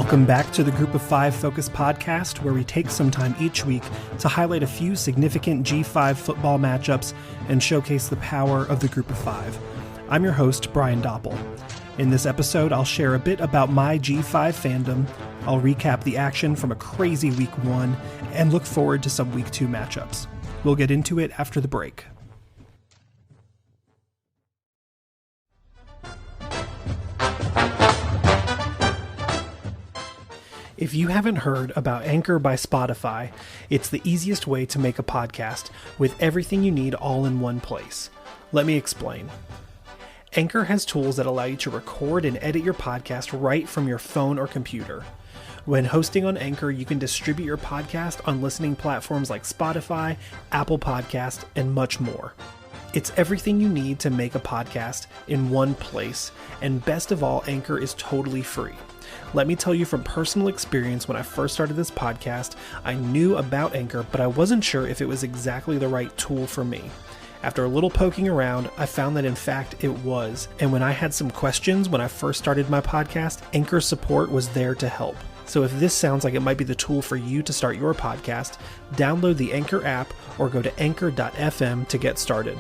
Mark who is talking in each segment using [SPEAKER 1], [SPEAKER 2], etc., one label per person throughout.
[SPEAKER 1] Welcome back to the Group of Five Focus podcast, where we take some time each week to highlight a few significant G5 football matchups and showcase the power of the Group of Five. I'm your host, Brian Doppel. In this episode, I'll share a bit about my G5 fandom, I'll recap the action from a crazy Week 1, and look forward to some Week 2 matchups. We'll get into it after the break. If you haven't heard about Anchor by Spotify, it's the easiest way to make a podcast with everything you need all in one place. Let me explain. Anchor has tools that allow you to record and edit your podcast right from your phone or computer. When hosting on Anchor, you can distribute your podcast on listening platforms like Spotify, Apple Podcast, and much more. It's everything you need to make a podcast in one place, and best of all, Anchor is totally free. Let me tell you from personal experience, when I first started this podcast, I knew about Anchor, but I wasn't sure if it was exactly the right tool for me. After a little poking around, I found that in fact it was, and when I had some questions when I first started my podcast, Anchor support was there to help. So if this sounds like it might be the tool for you to start your podcast, download the Anchor app or go to anchor.fm to get started.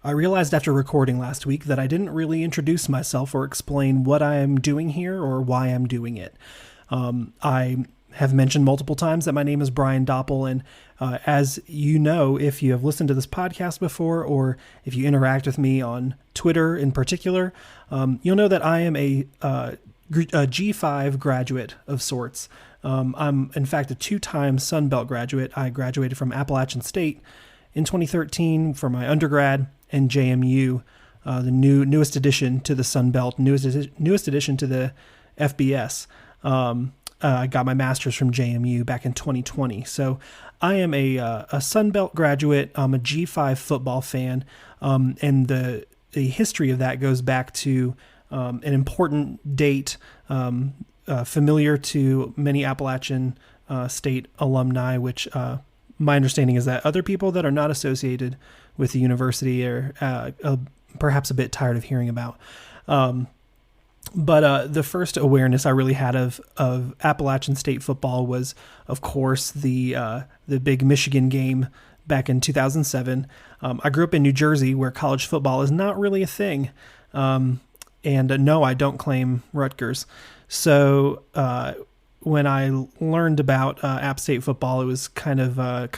[SPEAKER 1] I realized after recording last week that I didn't really introduce myself or explain what I am doing here or why I'm doing it. I have mentioned multiple times that my name is Brian Doppel, and as you know, if you have listened to this podcast before, or if you interact with me on Twitter in particular, you'll know that I am a G5 graduate of sorts. I'm, in fact, a two-time Sun Belt graduate. I graduated from Appalachian State in 2013 for my undergrad, and JMU, the newest addition to the Sun Belt, newest addition to the FBS. I got my master's from JMU back in 2020. So I am a Sun Belt graduate. I'm a G5 football fan, and the history of that goes back to an important date familiar to many Appalachian State alumni, which my understanding is that other people that are not associated with the university are perhaps a bit tired of hearing about. But the first awareness I really had of Appalachian State football was, of course, the big Michigan game back in 2007. I grew up in New Jersey, where college football is not really a thing. And no, I don't claim Rutgers. So when I learned about App State football, it was kind of a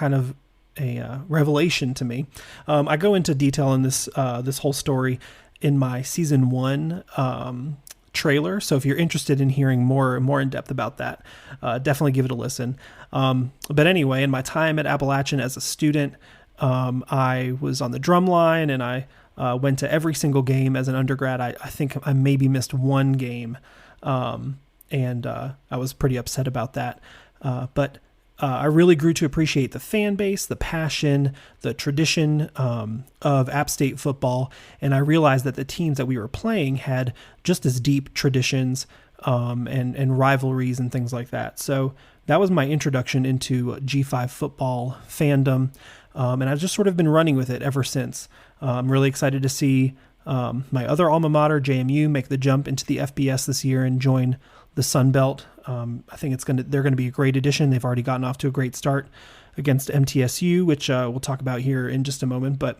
[SPEAKER 1] revelation to me. I go into detail in this whole story in my season 1 trailer. So if you're interested in hearing more in depth about that, definitely give it a listen. But anyway, in my time at Appalachian as a student, I was on the drum line, and I went to every single game as an undergrad. I think I maybe missed one game, and I was pretty upset about that. But I really grew to appreciate the fan base, the passion, the tradition of App State football, and I realized that the teams that we were playing had just as deep traditions and rivalries and things like that. So that was my introduction into G5 football fandom, and I've just sort of been running with it ever since. I'm really excited to see my other alma mater, JMU, make the jump into the FBS this year and join the Sun Belt. I think they're going to be a great addition. They've already gotten off to a great start against MTSU, which we'll talk about here in just a moment. But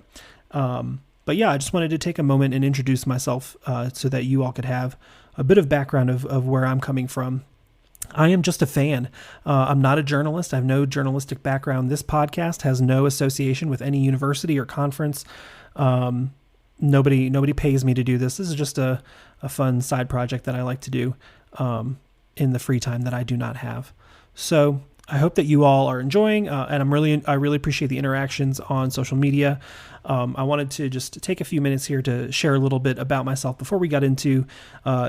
[SPEAKER 1] yeah, I just wanted to take a moment and introduce myself so that you all could have a bit of background of where I'm coming from. I am just a fan. I'm not a journalist. I have no journalistic background. This podcast has no association with any university or conference. Nobody pays me to do this. This is just a fun side project that I like to do in the free time that I do not have. So I hope that you all are enjoying, and I really appreciate the interactions on social media. I wanted to just take a few minutes here to share a little bit about myself before we got into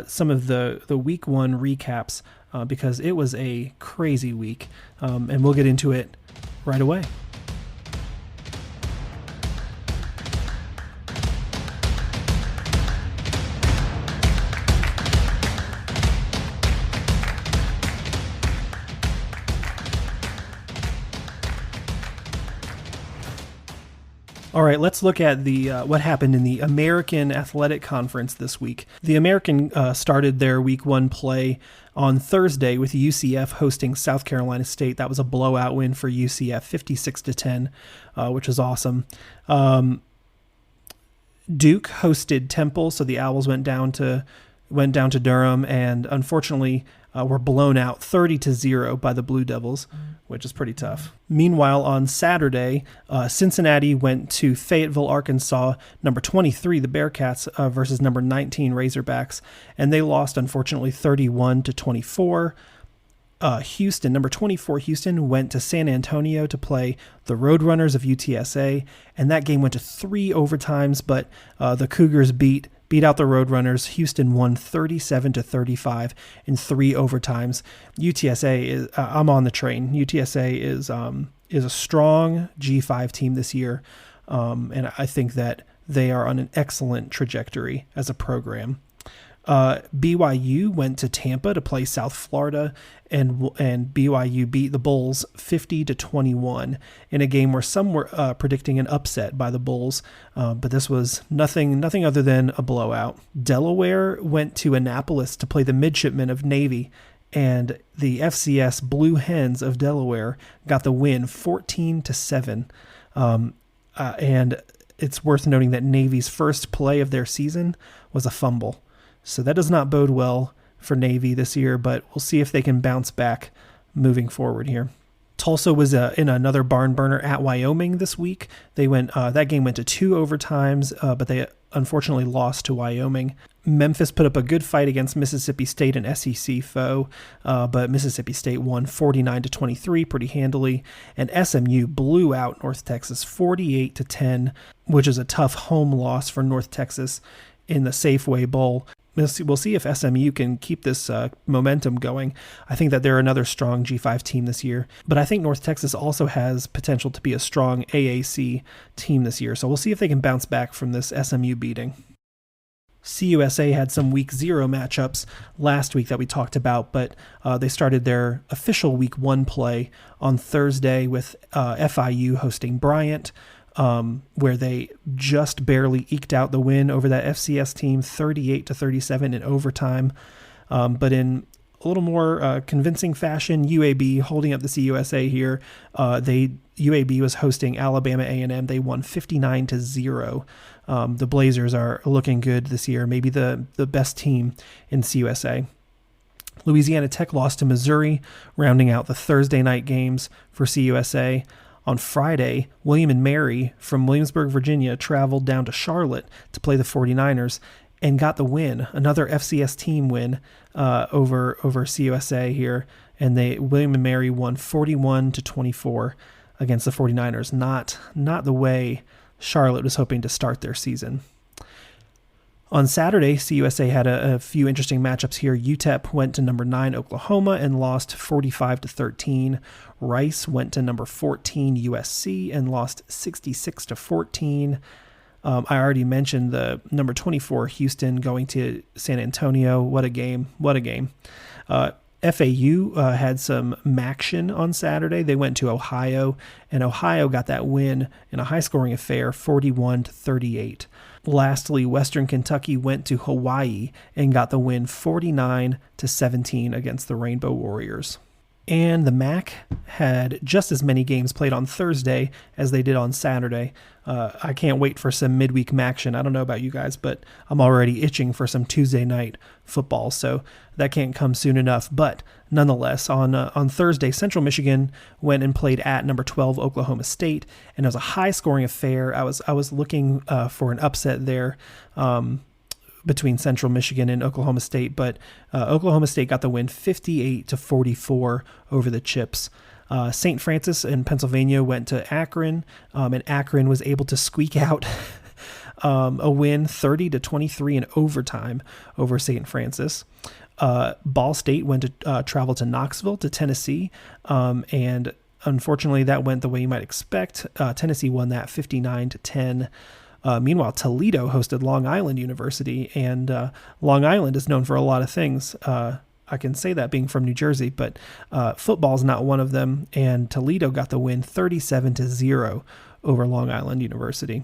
[SPEAKER 1] some of the Week 1 recaps, because it was a crazy week, and we'll get into it right away. All right, let's look at the what happened in the American Athletic Conference this week. The American started their Week 1 play on Thursday with UCF hosting South Carolina State. That was a blowout win for UCF, 56-10, which was awesome. Duke hosted Temple, so the Owls went down to Durham, and unfortunately were blown out 30-0 by the Blue Devils, which is pretty tough. Meanwhile, on Saturday, Cincinnati went to Fayetteville, Arkansas, number 23, the Bearcats, versus number 19, Razorbacks, and they lost, unfortunately, 31-24. Houston, number 24, Houston went to San Antonio to play the Roadrunners of UTSA, and that game went to 3 overtimes, but the Cougars beat out the Roadrunners. Houston won 37-35 in 3 overtimes. UTSA is I'm on the train. UTSA is a strong G5 team this year, and I think that they are on an excellent trajectory as a program. BYU went to Tampa to play South Florida, and BYU beat the Bulls 50-21 in a game where some were predicting an upset by the Bulls, but this was nothing other than a blowout. Delaware went to Annapolis to play the Midshipmen of Navy, and the FCS Blue Hens of Delaware got the win 14-7. And it's worth noting that Navy's first play of their season was a fumble. So that does not bode well for Navy this year, but we'll see if they can bounce back moving forward here. Tulsa was in another barn burner at Wyoming this week. They went that game went to 2 overtimes, but they unfortunately lost to Wyoming. Memphis put up a good fight against Mississippi State, an SEC foe, but Mississippi State won 49-23 pretty handily, and SMU blew out North Texas 48-10, which is a tough home loss for North Texas in the Safeway Bowl. We'll see if SMU can keep this momentum going. I think that they're another strong G5 team this year, but I think North Texas also has potential to be a strong AAC team this year, so we'll see if they can bounce back from this SMU beating. CUSA had some Week 0 matchups last week that we talked about, but they started their official Week 1 play on Thursday with FIU hosting Bryant, where they just barely eked out the win over that FCS team, 38-37 in overtime. But in a little more convincing fashion, UAB holding up the CUSA here. UAB was hosting Alabama A&M. They won 59-0. The Blazers are looking good this year, maybe the best team in CUSA. Louisiana Tech lost to Missouri, rounding out the Thursday night games for CUSA. On Friday, William & Mary from Williamsburg, Virginia, traveled down to Charlotte to play the 49ers and got the win, another FCS team win over CUSA here. And William & Mary won 41-24 against the 49ers. Not the way Charlotte was hoping to start their season. On Saturday, CUSA had a few interesting matchups here. UTEP went to number 9 Oklahoma and lost 45-13. Rice went to number 14 USC and lost 66-14. I already mentioned the number 24 Houston going to San Antonio. What a game. FAU had some maction on Saturday. They went to Ohio, and Ohio got that win in a high-scoring affair, 41-38. Lastly, Western Kentucky went to Hawaii and got the win 49-17 against the Rainbow Warriors. And the MAC had just as many games played on Thursday as they did on Saturday. I can't wait for some midweek action. I don't know about you guys, but I'm already itching for some Tuesday night football, so that can't come soon enough. But nonetheless, on Thursday, Central Michigan went and played at number 12 Oklahoma State, and it was a high-scoring affair. I was looking for an upset there between Central Michigan and Oklahoma State, but Oklahoma State got the win 58-44 over the Chips. St. Francis in Pennsylvania went to Akron, and Akron was able to squeak out a win 30-23 in overtime over St. Francis. Ball State went to travel to Knoxville to Tennessee, and unfortunately that went the way you might expect. Tennessee won that 59-10. Meanwhile, Toledo hosted Long Island University, and Long Island is known for a lot of things. I can say that being from New Jersey, but football's not one of them, and Toledo got the win 37-0 over Long Island University.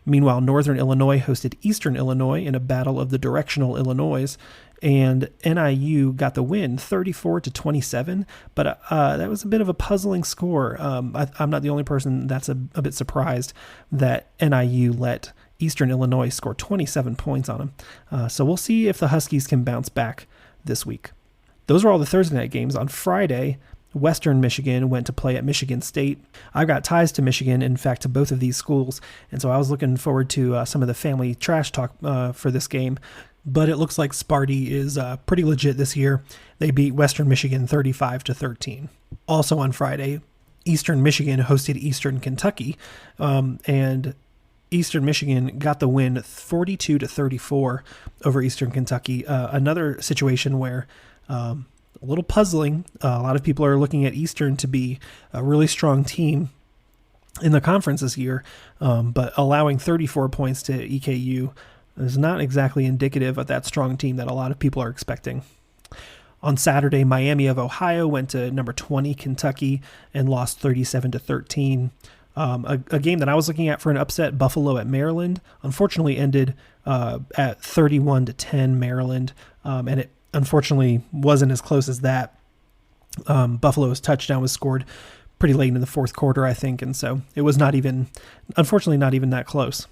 [SPEAKER 1] Meanwhile, Northern Illinois hosted Eastern Illinois in a battle of the directional Illinois, and NIU got the win 34-27, but that was a bit of a puzzling score. I'm not the only person that's a bit surprised that NIU let Eastern Illinois score 27 points on them. So we'll see if the Huskies can bounce back this week. Those were all the Thursday night games. On Friday, Western Michigan went to play at Michigan State. I've got ties to Michigan, in fact, to both of these schools, and so I was looking forward to some of the family trash talk for this game. But it looks like Sparty is pretty legit this year. They beat Western Michigan 35-13. Also on Friday, Eastern Michigan hosted Eastern Kentucky, and Eastern Michigan got the win 42-34 over Eastern Kentucky. Another situation where a little puzzling. A lot of people are looking at Eastern to be a really strong team in the conference this year, but allowing 34 points to EKU is not exactly indicative of that strong team that a lot of people are expecting. On Saturday, Miami of Ohio went to number 20 Kentucky and lost 37-13. A game that I was looking at for an upset, Buffalo at Maryland, unfortunately ended at 31-10 Maryland, and it unfortunately wasn't as close as that. Buffalo's touchdown was scored pretty late in the fourth quarter, I think, and so it was unfortunately not even that close.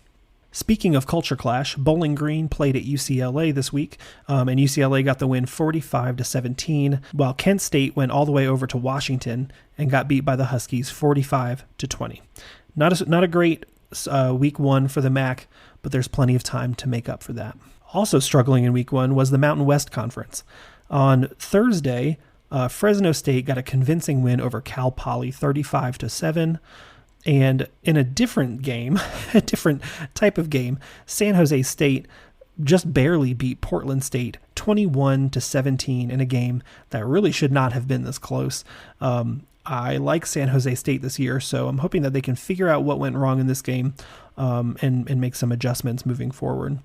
[SPEAKER 1] Speaking of culture clash, Bowling Green played at UCLA this week, and UCLA got the win 45-17, while Kent State went all the way over to Washington and got beat by the Huskies 45-20. Not a great week one for the MAC, but there's plenty of time to make up for that. Also struggling in week one was the Mountain West Conference. On Thursday, Fresno State got a convincing win over Cal Poly 35-7. And in a different game, a different type of game, San Jose State just barely beat Portland State 21-17 in a game that really should not have been this close. I like San Jose State this year, so I'm hoping that they can figure out what went wrong in this game and make some adjustments moving forward.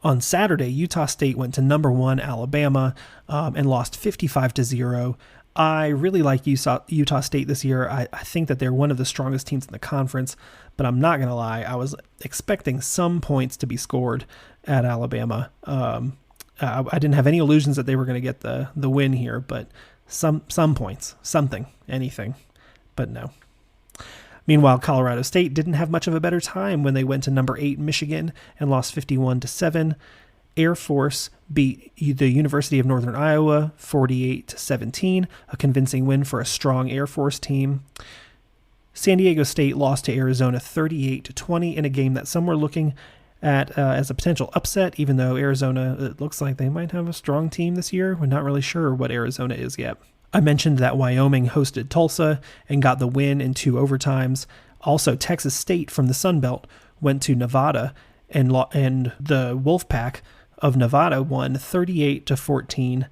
[SPEAKER 1] On Saturday, Utah State went to number 1 Alabama and lost 55-0. I really like Utah State this year. I think that they're one of the strongest teams in the conference, but I'm not going to lie. I was expecting some points to be scored at Alabama. I didn't have any illusions that they were going to get the win here, but some points, anything, but no. Meanwhile, Colorado State didn't have much of a better time when they went to number 8 Michigan and lost 51-7. Air Force beat the University of Northern Iowa 48-17, a convincing win for a strong Air Force team. San Diego State lost to Arizona 38-20 in a game that some were looking at as a potential upset, even though Arizona, it looks like they might have a strong team this year. We're not really sure what Arizona is yet. I mentioned that Wyoming hosted Tulsa and got the win in 2 overtimes. Also, Texas State from the Sun Belt went to Nevada, and the Wolfpack of Nevada won 38-14,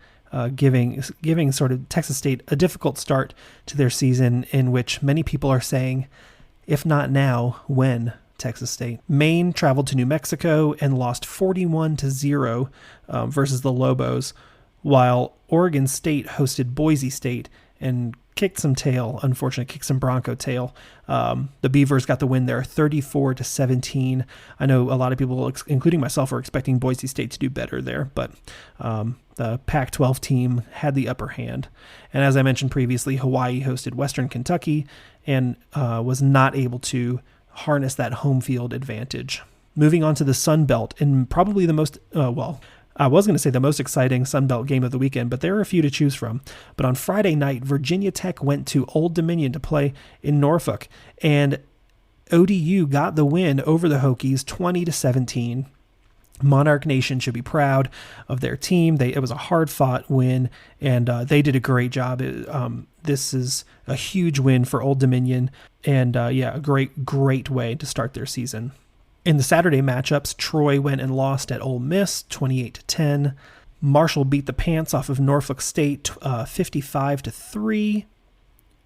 [SPEAKER 1] giving sort of Texas State a difficult start to their season, in which many people are saying, if not now, when? Texas State. Maine traveled to New Mexico and lost 41-0 versus the Lobos, while Oregon State hosted Boise State and kicked some Bronco tail. The Beavers got the win there 34-17. I know a lot of people, including myself, are expecting Boise State to do better there, but the Pac-12 team had the upper hand. And as I mentioned previously, Hawaii hosted Western Kentucky and was not able to harness that home field advantage. Moving on to the Sun Belt, and probably the most, I was going to say the most exciting Sun Belt game of the weekend, but there are a few to choose from. But on Friday night, Virginia Tech went to Old Dominion to play in Norfolk, and ODU got the win over the Hokies 20-17. Monarch Nation should be proud of their team. It was a hard-fought win, and they did a great job. This is a huge win for Old Dominion, and a great way to start their season. In the Saturday matchups, Troy went and lost at Ole Miss 28-10. Marshall beat the pants off of Norfolk State 55-3.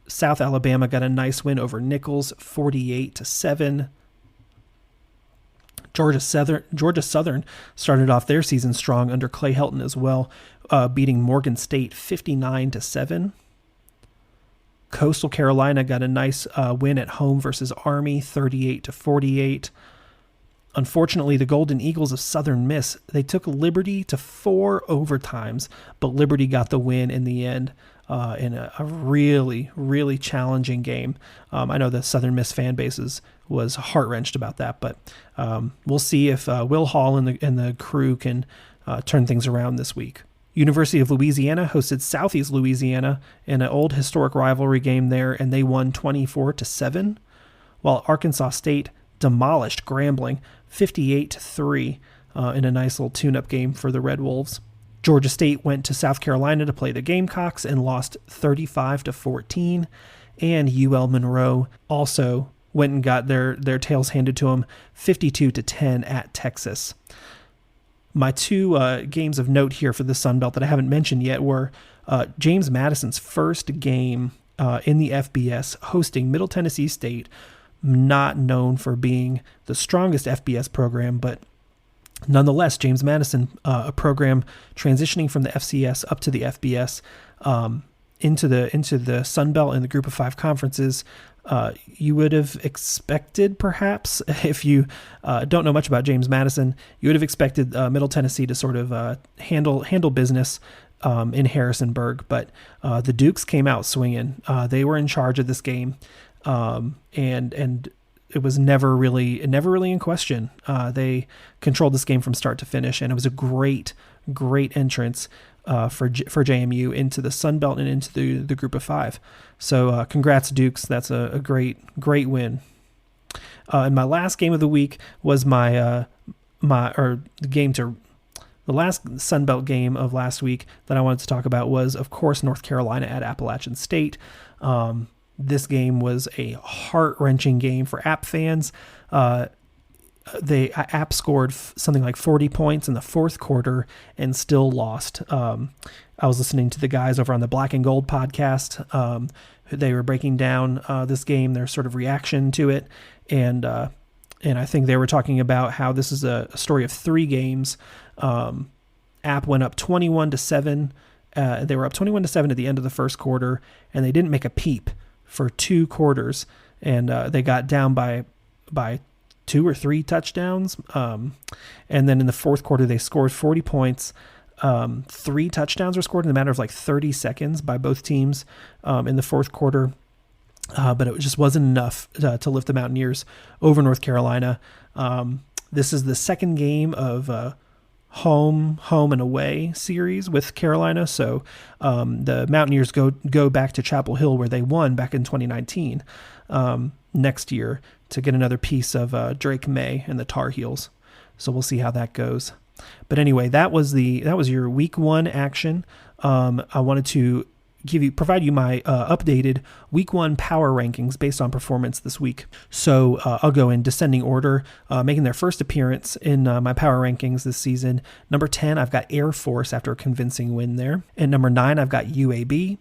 [SPEAKER 1] South Alabama got a nice win over Nichols 48-7. Georgia Southern started off their season strong under Clay Helton as well, beating Morgan State 59-7. Coastal Carolina got a nice win at home versus Army, 38-48. Unfortunately, the Golden Eagles of Southern Miss, they took Liberty to 4 overtimes, but Liberty got the win in the end in a really, really challenging game. I know the Southern Miss fan base was heart-wrenched about that, but we'll see if Will Hall and the crew can turn things around this week. University of Louisiana hosted Southeast Louisiana in an old historic rivalry game there, and they won 24-7, while Arkansas State demolished Grambling 58-3 in a nice little tune-up game for the Red Wolves. Georgia State went to South Carolina to play the Gamecocks and lost 35-14, and UL Monroe also went and got their tails handed to them 52-10 at Texas. My two games of note here for the Sun Belt that I haven't mentioned yet were James Madison's first game in the FBS hosting Middle Tennessee State, not known for being the strongest FBS program, but nonetheless, James Madison, a program transitioning from the FCS up to the FBS, into the Sun Belt and the Group of Five conferences. You would have expected, perhaps, if you don't know much about James Madison, you would have expected Middle Tennessee to sort of handle business in Harrisonburg, but the Dukes came out swinging. They were in charge of this game. And it was never really in question. They controlled this game from start to finish, and it was a great entrance for JMU into the Sun Belt and into the Group of Five. So congrats, Dukes. That's a great win. And my last game of the week was the last Sun Belt game of last week that I wanted to talk about was, of course, North Carolina at Appalachian State. This game was a heart-wrenching game for App fans. App scored something like 40 points in the fourth quarter and still lost. I was listening to the guys over on the Black and Gold podcast. They were breaking down this game, their sort of reaction to it, and I think they were talking about how this is a story of 3 games. App went up 21-7. They were up 21-7 at the end of the first quarter, and they didn't make a peep for 2 quarters, and they got down by 2 or 3 touchdowns. And then in the fourth quarter, they scored 40 points. 3 touchdowns were scored in a matter of like 30 seconds by both teams in the fourth quarter. But it just wasn't enough to lift the Mountaineers over North Carolina. This is the second game of home and away series with Carolina. So the Mountaineers go back to Chapel Hill where they won back in 2019 next year to get another piece of Drake May and the Tar Heels. So we'll see how that goes. But anyway, that was your week 1 action. I wanted to provide you my updated week 1 power rankings based on performance this week. So I'll go in descending order, making their first appearance in my power rankings this season. Number 10, I've got Air Force after a convincing win there. And number 9, I've got UAB.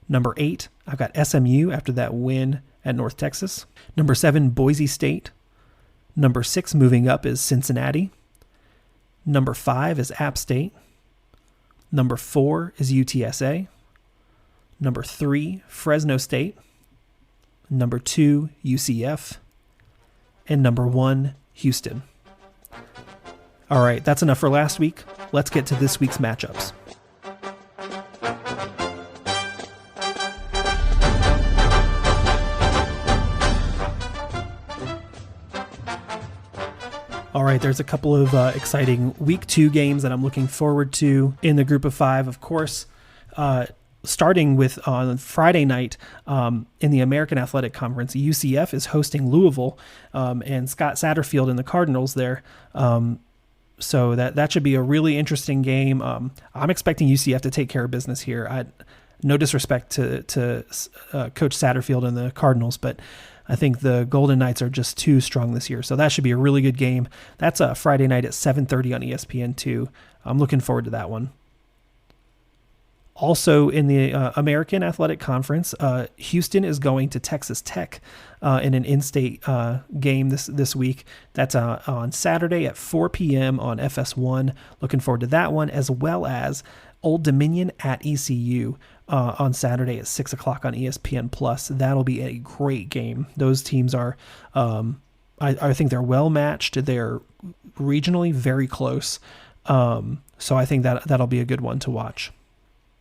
[SPEAKER 1] Number 8, I've got SMU after that win at North Texas. Number 7, Boise State. Number 6, moving up, is Cincinnati. Number 5 is App State. Number 4 is UTSA. Number 3, Fresno State. Number 2, UCF. And number 1, Houston. All right, that's enough for last week. Let's get to this week's matchups. All right, there's a couple of exciting week 2 games that I'm looking forward to in the Group of 5, of course. Starting with on Friday night in the American Athletic Conference, UCF is hosting Louisville, and Scott Satterfield and the Cardinals there. So that should be a really interesting game. I'm expecting UCF to take care of business here. No disrespect to Coach Satterfield and the Cardinals, but I think the Golden Knights are just too strong this year. So that should be a really good game. That's a Friday night at 7:30 on ESPN2. I'm looking forward to that one. Also in the American Athletic Conference, Houston is going to Texas Tech in an in-state game this week. That's on Saturday at 4 p.m. on FS1. Looking forward to that one, as well as Old Dominion at ECU on Saturday at 6 o'clock on ESPN+. That'll be a great game. Those teams are, I think they're well matched. They're regionally very close. So I think that'll be a good one to watch.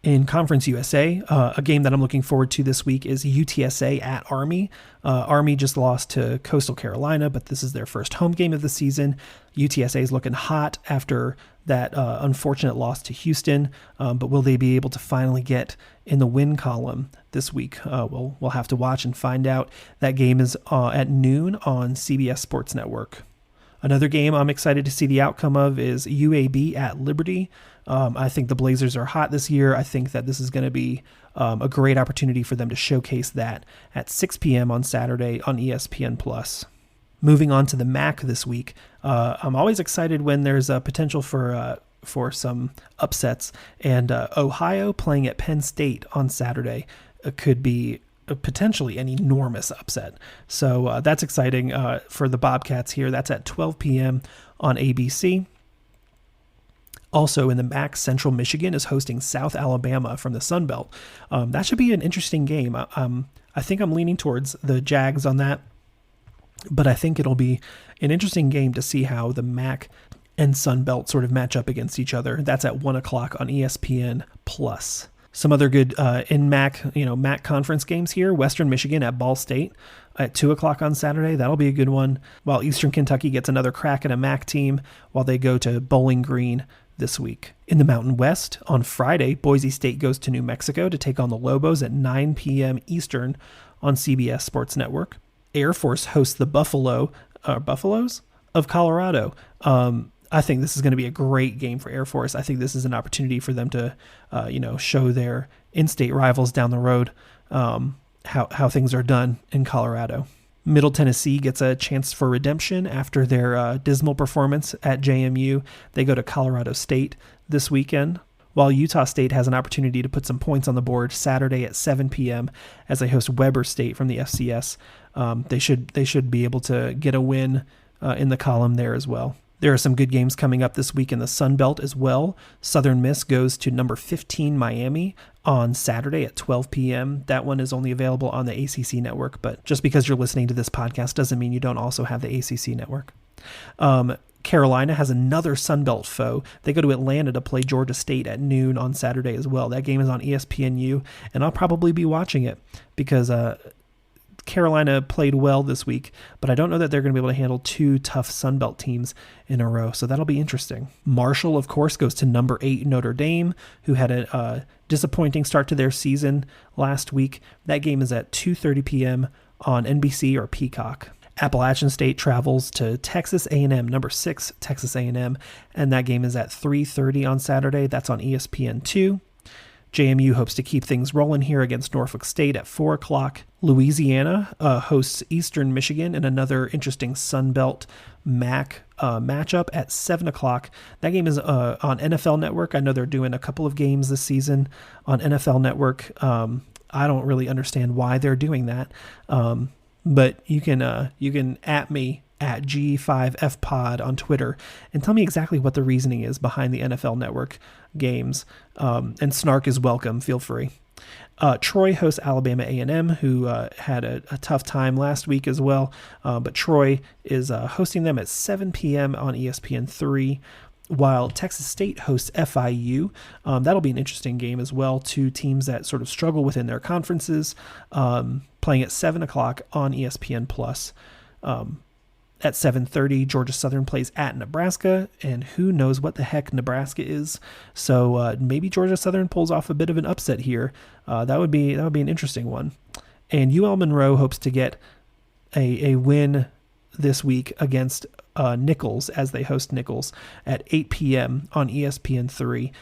[SPEAKER 1] In Conference USA, a game that I'm looking forward to this week is UTSA at Army. Army just lost to Coastal Carolina, but this is their first home game of the season. UTSA is looking hot after that unfortunate loss to Houston, but will they be able to finally get in the win column this week? We'll have to watch and find out. That game is at noon on CBS Sports Network. Another game I'm excited to see the outcome of is UAB at Liberty. I think the Blazers are hot this year. I think that this is going to be a great opportunity for them to showcase that at 6 p.m. on Saturday on ESPN+. Moving on to the MAC this week, I'm always excited when there's a potential for some upsets, and Ohio playing at Penn State on Saturday could be potentially an enormous upset. So that's exciting for the Bobcats here. That's at 12 p.m. on ABC. Also in the MAC, Central Michigan is hosting South Alabama from the Sun Belt. That should be an interesting game. I think I'm leaning towards the Jags on that, but I think it'll be an interesting game to see how the MAC and Sun Belt sort of match up against each other. That's at 1 o'clock on ESPN+. Some other good in MAC, MAC conference games here. Western Michigan at Ball State at 2 o'clock on Saturday. That'll be a good one. While Eastern Kentucky gets another crack at a MAC team while they go to Bowling Green this week. In the Mountain West, on Friday, Boise State goes to New Mexico to take on the Lobos at 9 p.m. Eastern on CBS Sports Network. Air Force hosts the Buffaloes of Colorado. I think this is going to be a great game for Air Force. I think this is an opportunity for them to, show their in-state rivals down the road how things are done in Colorado. Middle Tennessee gets a chance for redemption after their dismal performance at JMU. They go to Colorado State this weekend, while Utah State has an opportunity to put some points on the board Saturday at 7 p.m. as they host Weber State from the FCS. They should be able to get a win in the column there as well. There are some good games coming up this week in the Sun Belt as well. Southern Miss goes to number 15 Miami on Saturday at 12 p.m. That one is only available on the ACC network, but just because you're listening to this podcast doesn't mean you don't also have the ACC network. Carolina has another Sun Belt foe. They go to Atlanta to play Georgia State at noon on Saturday as well. That game is on ESPNU, and I'll probably be watching it because Carolina played well this week, but I don't know that they're going to be able to handle two tough Sun Belt teams in a row, so that'll be interesting. Marshall, of course, goes to number 8 Notre Dame, who had a disappointing start to their season last week. That game is at 2:30 p.m. on NBC or Peacock. Appalachian State travels to Texas A&M, number 6 Texas A&M, and that game is at 3:30 on Saturday. That's on ESPN2. JMU hopes to keep things rolling here against Norfolk State at 4 o'clock. Louisiana hosts Eastern Michigan in another interesting Sun Belt MAC matchup at 7 o'clock. That game is on NFL Network. I know they're doing a couple of games this season on NFL Network. I don't really understand why they're doing that, but you can at me at G5FPod on Twitter and tell me exactly what the reasoning is behind the NFL Network games. And snark is welcome. Feel free. Troy hosts Alabama A&M, who had a tough time last week as well. But Troy is hosting them at 7 p.m. on ESPN3, while Texas State hosts FIU. That'll be an interesting game as well. Two teams that sort of struggle within their conferences, playing at 7 o'clock on ESPN+. At 7:30, Georgia Southern plays at Nebraska, and who knows what the heck Nebraska is. So maybe Georgia Southern pulls off a bit of an upset here. That would be an interesting one. And UL Monroe hopes to get a win this week against Nichols as they host Nichols at 8 p.m. on ESPN3.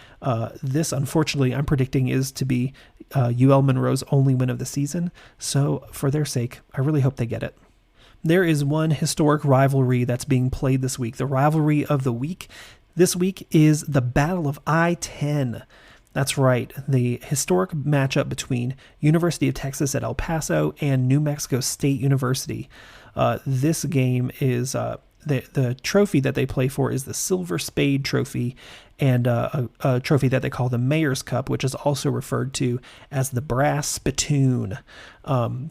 [SPEAKER 1] This, unfortunately, I'm predicting is to be UL Monroe's only win of the season. So for their sake, I really hope they get it. There is one historic rivalry that's being played this week. The rivalry of the week this week is the Battle of I-10. That's right, the historic matchup between University of Texas at El Paso and New Mexico State University. This game is the trophy that they play for is the Silver Spade Trophy, and a trophy that they call the Mayor's Cup, which is also referred to as the Brass Spittoon.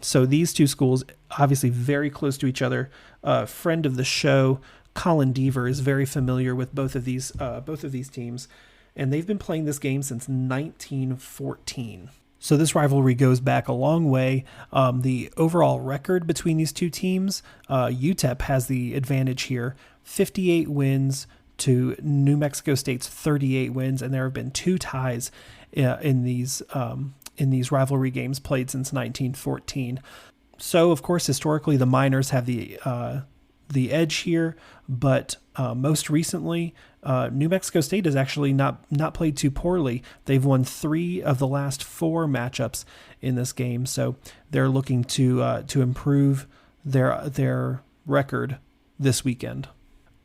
[SPEAKER 1] So these two schools, obviously very close to each other. Friend of the show, Colin Deaver, is very familiar with both of these teams, and they've been playing this game since 1914. So this rivalry goes back a long way. The overall record between these two teams, UTEP has the advantage here, 58 wins to New Mexico State's 38 wins, and there have been two ties in these rivalry games played since 1914. So, of course, historically, the Miners have the edge here, but most recently, New Mexico State has actually not played too poorly. They've won 3 of the last 4 matchups in this game, so they're looking to improve their record this weekend.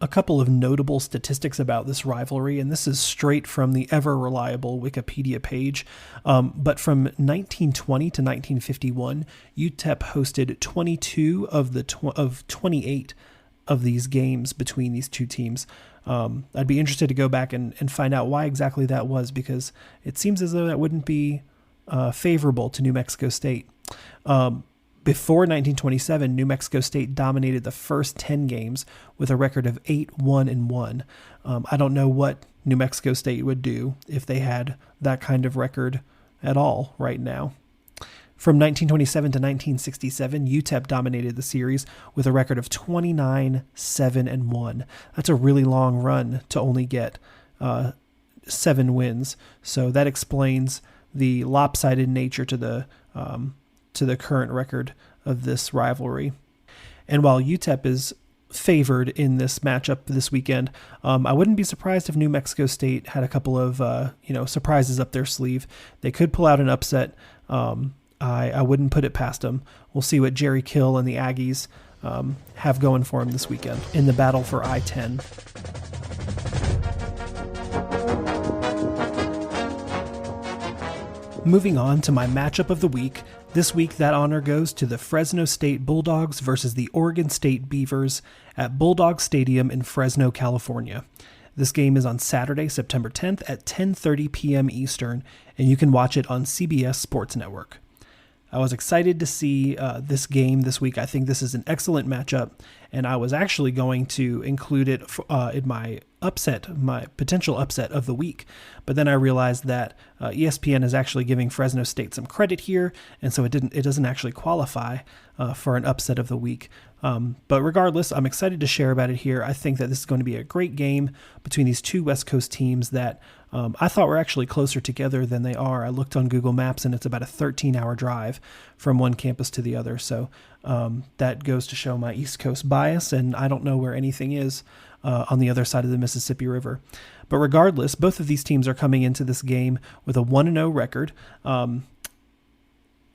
[SPEAKER 1] A couple of notable statistics about this rivalry, and this is straight from the ever-reliable Wikipedia page, but from 1920 to 1951, UTEP hosted 22 of 28 of these games between these two teams. I'd be interested to go back and find out why exactly that was, because it seems as though that wouldn't be favorable to New Mexico State. Before 1927, New Mexico State dominated the first 10 games with a record of 8-1-1. I don't know what New Mexico State would do if they had that kind of record at all right now. From 1927 to 1967, UTEP dominated the series with a record of 29-7-1. That's a really long run to only get 7 wins. So that explains the lopsided nature to the current record of this rivalry. And while UTEP is favored in this matchup this weekend, I wouldn't be surprised if New Mexico State had a couple of surprises up their sleeve. They could pull out an upset. I wouldn't put it past them. We'll see what Jerry Kill and the Aggies have going for them this weekend in the battle for I-10. Moving on to my matchup of the week. This week, that honor goes to the Fresno State Bulldogs versus the Oregon State Beavers at Bulldog Stadium in Fresno, California. This game is on Saturday, September 10th at 10:30 p.m. Eastern, and you can watch it on CBS Sports Network. I was excited to see this game this week. I think this is an excellent matchup, and I was actually going to include it in my potential upset of the week. But then I realized that ESPN is actually giving Fresno State some credit here, and so it doesn't actually qualify for an upset of the week. But regardless, I'm excited to share about it here. I think that this is going to be a great game between these two West Coast teams that I thought were actually closer together than they are. I looked on Google Maps, and it's about a 13-hour drive from one campus to the other. So that goes to show my East Coast bias, and I don't know where anything is on the other side of the Mississippi River. But regardless, both of these teams are coming into this game with a 1-0 record.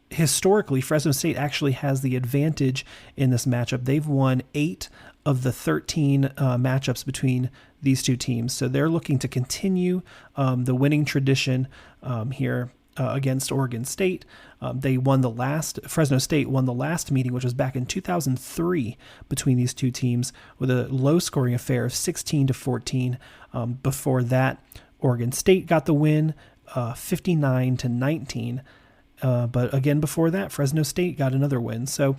[SPEAKER 1] Historically, Fresno State actually has the advantage in this matchup. They've won 8 of the 13 matchups between these two teams. So they're looking to continue the winning tradition here against Oregon State. Fresno State won the last meeting, which was back in 2003 between these two teams with a low scoring affair of 16-14. Before that, Oregon State got the win 59-19. But again, before that, Fresno State got another win. So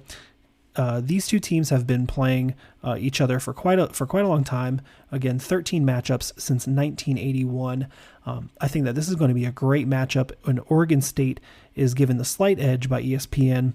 [SPEAKER 1] these two teams have been playing each other for quite a long time. Again, 13 matchups since 1981. I think that this is going to be a great matchup. And Oregon State is given the slight edge by ESPN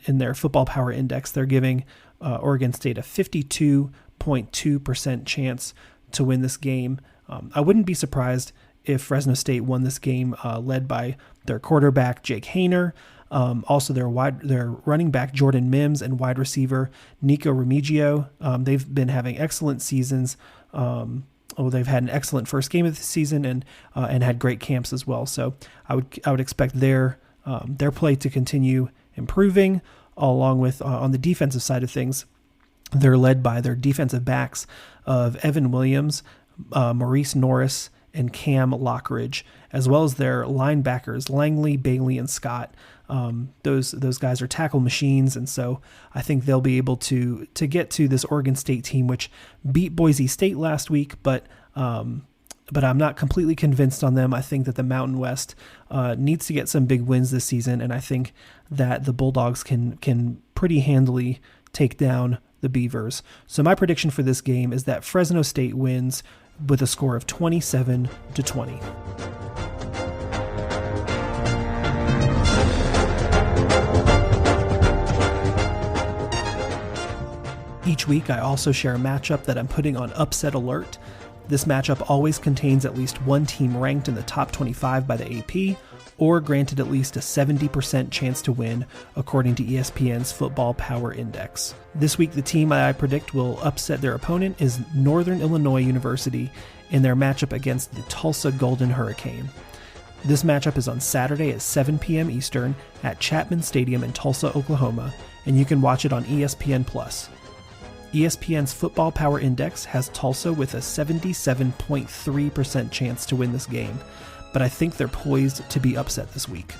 [SPEAKER 1] in their Football Power Index. They're giving Oregon State a 52.2% chance to win this game. I wouldn't be surprised if Fresno State won this game led by their quarterback, Jake Haener, also their running back, Jordan Mims, and wide receiver, Nico Remigio. They've been having excellent seasons. They've had an excellent first game of the season and had great camps as well. So I would expect their play to continue improving, along with on the defensive side of things. They're led by their defensive backs of Evan Williams, Maurice Norris, and Cam Lockridge, as well as their linebackers, Langley, Bailey, and Scott. Those guys are tackle machines, and so I think they'll be able to get to this Oregon State team, which beat Boise State last week, but I'm not completely convinced on them. I think that the Mountain West needs to get some big wins this season, and I think that the Bulldogs can pretty handily take down the Beavers. So my prediction for this game is that Fresno State wins with a score of 27-20. Each week, I also share a matchup that I'm putting on Upset Alert. This matchup always contains at least one team ranked in the top 25 by the AP, or granted at least a 70% chance to win, according to ESPN's Football Power Index. This week, the team I predict will upset their opponent is Northern Illinois University in their matchup against the Tulsa Golden Hurricane. This matchup is on Saturday at 7 p.m. Eastern at Chapman Stadium in Tulsa, Oklahoma, and you can watch it on ESPN+. ESPN's Football Power Index has Tulsa with a 77.3% chance to win this game, but I think they're poised to be upset this week.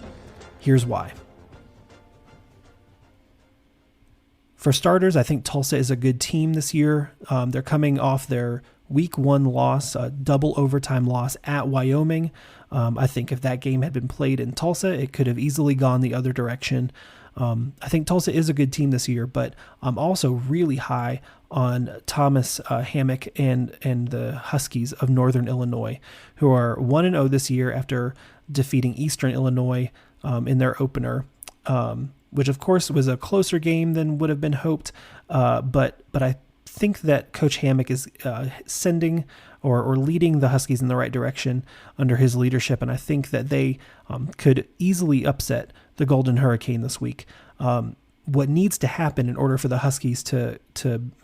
[SPEAKER 1] Here's why. For starters, I think Tulsa is a good team this year. They're coming off their Week 1 loss, a double overtime loss at Wyoming. I think if that game had been played in Tulsa, it could have easily gone the other direction. I think Tulsa is a good team this year, but I'm also really high on Thomas Hammock and the Huskies of Northern Illinois, who are 1-0 this year after defeating Eastern Illinois in their opener, which of course was a closer game than would have been hoped. But I think that Coach Hammock is sending or leading the Huskies in the right direction under his leadership, and I think that they could easily upset the Golden Hurricane this week. What needs to happen in order for the Huskies to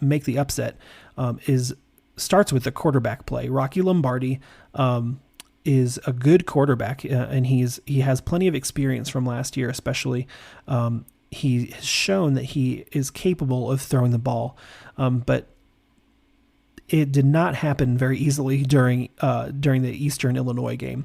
[SPEAKER 1] make the upset starts with the quarterback play. Rocky Lombardi is a good quarterback, and he has plenty of experience from last year, especially. He has shown that he is capable of throwing the ball, but it did not happen very easily during the Eastern Illinois game.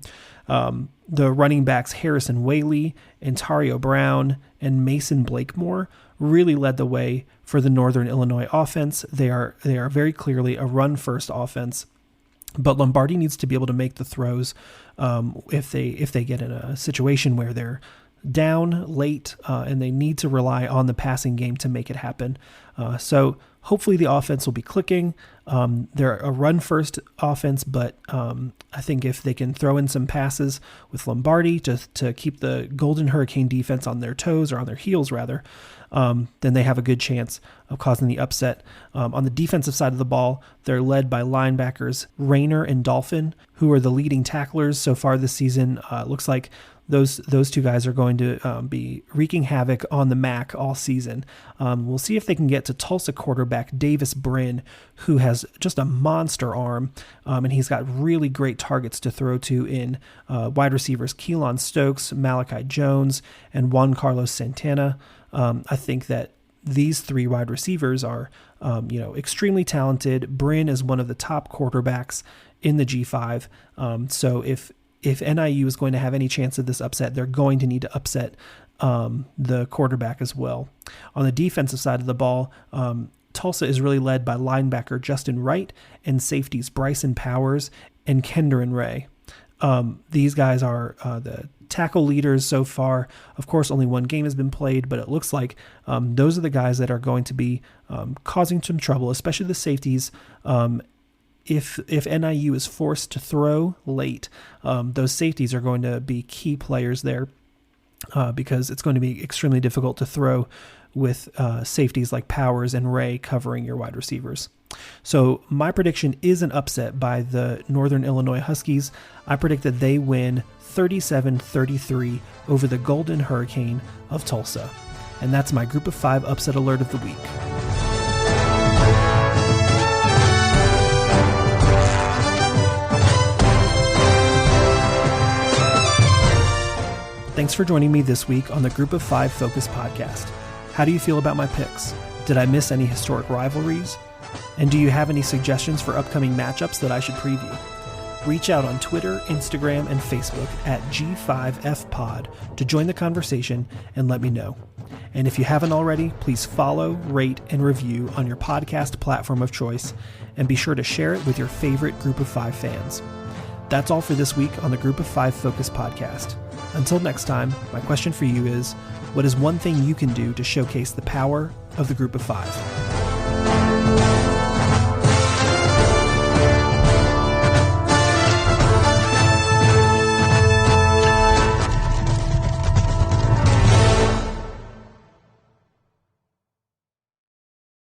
[SPEAKER 1] The running backs Harrison Whaley, Ontario Brown, and Mason Blakemore really led the way for the Northern Illinois offense. They are very clearly a run-first offense, but Lombardi needs to be able to make the throws if they get in a situation where they're down late and they need to rely on the passing game to make it happen. So hopefully the offense will be clicking. They're a run-first offense, but I think if they can throw in some passes with Lombardi to keep the Golden Hurricane defense on their toes, or on their heels rather, then they have a good chance of causing the upset. On the defensive side of the ball, they're led by linebackers Rayner and Dolphin, who are the leading tacklers so far this season. Looks like those two guys are going to be wreaking havoc on the MAC all season. We'll see if they can get to Tulsa quarterback Davis Brin, who has just a monster arm, and he's got really great targets to throw to in wide receivers Keelan Stokes, Malachi Jones, and Juan Carlos Santana. I think that these three wide receivers are extremely talented. Brin is one of the top quarterbacks in the G5. So if NIU is going to have any chance of this upset, they're going to need to upset the quarterback as well. On the defensive side of the ball, Tulsa is really led by linebacker Justin Wright and safeties Bryson Powers and Kendron Ray. These guys are the tackle leaders so far. Of course, only one game has been played, but it looks like those are the guys that are going to be causing some trouble, especially the safeties. If NIU is forced to throw late, those safeties are going to be key players there because it's going to be extremely difficult to throw with safeties like Powers and Ray covering your wide receivers. So my prediction is an upset by the Northern Illinois Huskies. I predict that they win 37-33 over the Golden Hurricane of Tulsa. And that's my Group of 5 upset alert of the week. Thanks for joining me this week on the Group of 5 Focus podcast. How do you feel about my picks? Did I miss any historic rivalries? And do you have any suggestions for upcoming matchups that I should preview? Reach out on Twitter, Instagram, and Facebook at G5FPod to join the conversation and let me know. And if you haven't already, please follow, rate, and review on your podcast platform of choice, and be sure to share it with your favorite Group of 5 fans. That's all for this week on the Group of 5 Focus podcast. Until next time, my question for you is, what is one thing you can do to showcase the power of the Group of 5?